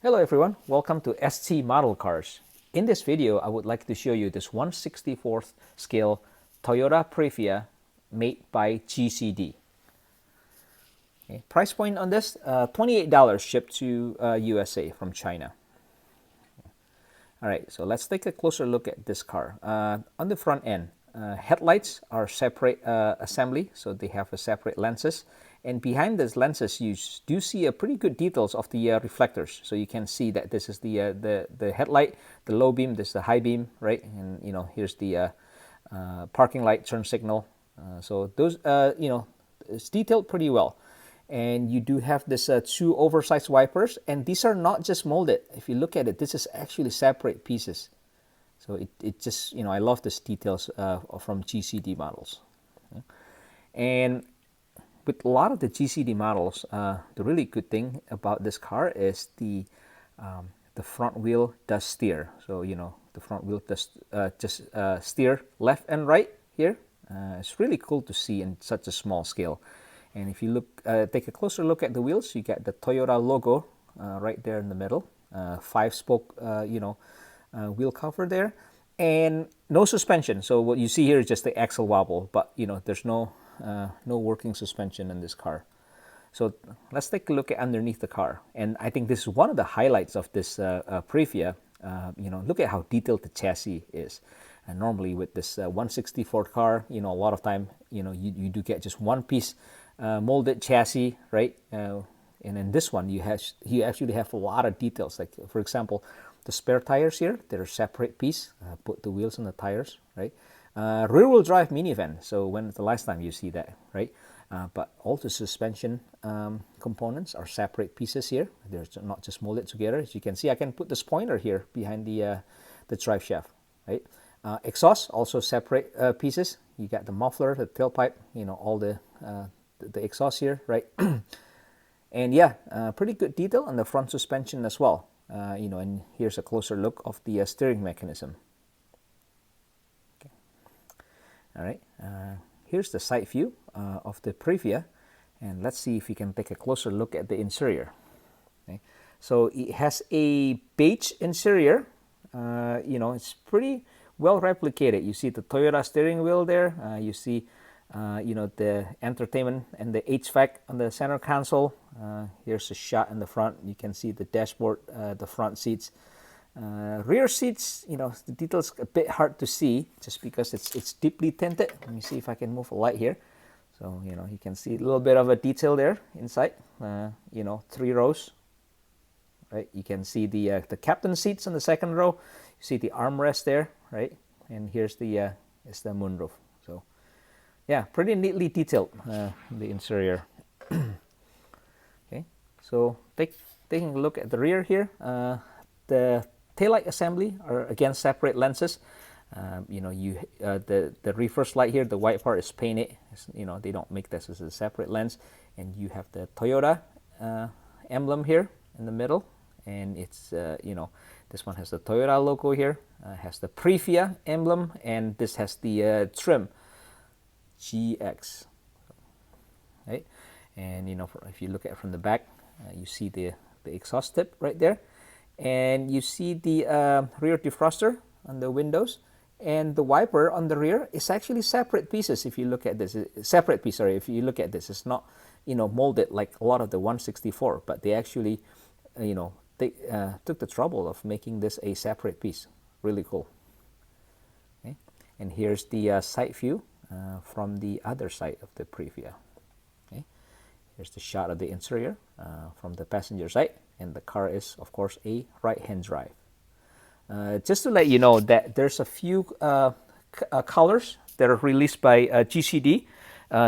Hello everyone, welcome to ST Model Cars. In this video, I would like to show you this 1/64th scale Toyota Previa made by GCD. Okay. Price point on this, $28 shipped to USA from China. All right, so let's take a closer look at this car. On the front end, headlights are separate assembly, so they have a separate lenses. And behind these lenses, you do see a pretty good details of the reflectors. So you can see that this is the headlight, the low beam, this is the high beam, right? And here's the parking light turn signal. So those, it's detailed pretty well. And you do have this two oversized wipers, and these are not just molded. If you look at it, this is actually separate pieces. So it just, I love these details from GCD models. Okay. And with a lot of the GCD models, the really good thing about this car is the front wheel does steer. So the front wheel does just steer left and right here. It's really cool to see in such a small scale. And if you look, take a closer look at the wheels, you get the Toyota logo right there in the middle. 5-spoke, wheel cover there, and no suspension. So what you see here is just the axle wobble, but there's no working suspension in this car. So let's take a look at underneath the car. And I think this is one of the highlights of this Previa. Look at how detailed the chassis is. And normally with this 1/64 car, a lot of time, you do get just one piece molded chassis, right? And in this one, you actually have a lot of details. Like for example, the spare tires here, they're a separate piece. Put the wheels on the tires, right? Rear-wheel drive minivan. So when's the last time you see that, right? But all the suspension components are separate pieces here. They're not just molded together. As you can see, I can put this pointer here behind the drive shaft, right? Exhaust also separate pieces. You got the muffler, the tailpipe, all the exhaust here, right? And yeah, pretty good detail on the front suspension as well. And here's a closer look of the steering mechanism. All right, here's the side view of the Previa, and let's see if we can take a closer look at the interior. Okay. So it has a beige interior. It's pretty well replicated. You see the Toyota steering wheel there. You see, the entertainment and the HVAC on the center console. Here's a shot in the front. You can see the dashboard, the front seats. Rear seats, the details a bit hard to see just because it's deeply tinted. Let me see if I can move a light here. So, you can see a little bit of a detail there inside, 3 rows, right? You can see the captain seats on the second row. You see the armrest there, right? And here's the moonroof. So, yeah, pretty neatly detailed, the interior. Okay, so taking a look at the rear here, the taillight assembly are again separate lenses. The reverse light here, the white part is painted. They don't make this as a separate lens. And you have the Toyota emblem here in the middle, and it's this one has the Toyota logo here, has the Previa emblem, and this has the trim GX, right? And if you look at it from the back, you see the exhaust tip right there. And you see the rear defroster on the windows, and the wiper on the rear is actually separate pieces. If you look at this, separate piece. Sorry, if you look at this, it's not molded like a lot of the 1/64, but they actually they took the trouble of making this a separate piece. Really cool. Okay, and here's the side view from the other side of the Previa. Okay, here's the shot of the interior from the passenger side. And the car is, of course, a right-hand drive. Just to let you know that there's a few colors that are released by GCD.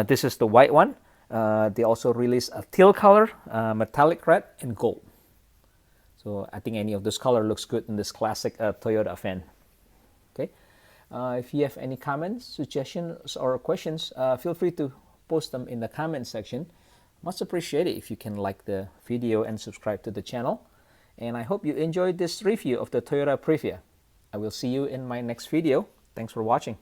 This is the white one. They also release a teal color, metallic red, and gold. So I think any of this color looks good in this classic Toyota van. Okay. If you have any comments, suggestions, or questions, feel free to post them in the comment section. Much appreciated if you can like the video and subscribe to the channel. And I hope you enjoyed this review of the Toyota Previa. I will see you in my next video. Thanks for watching.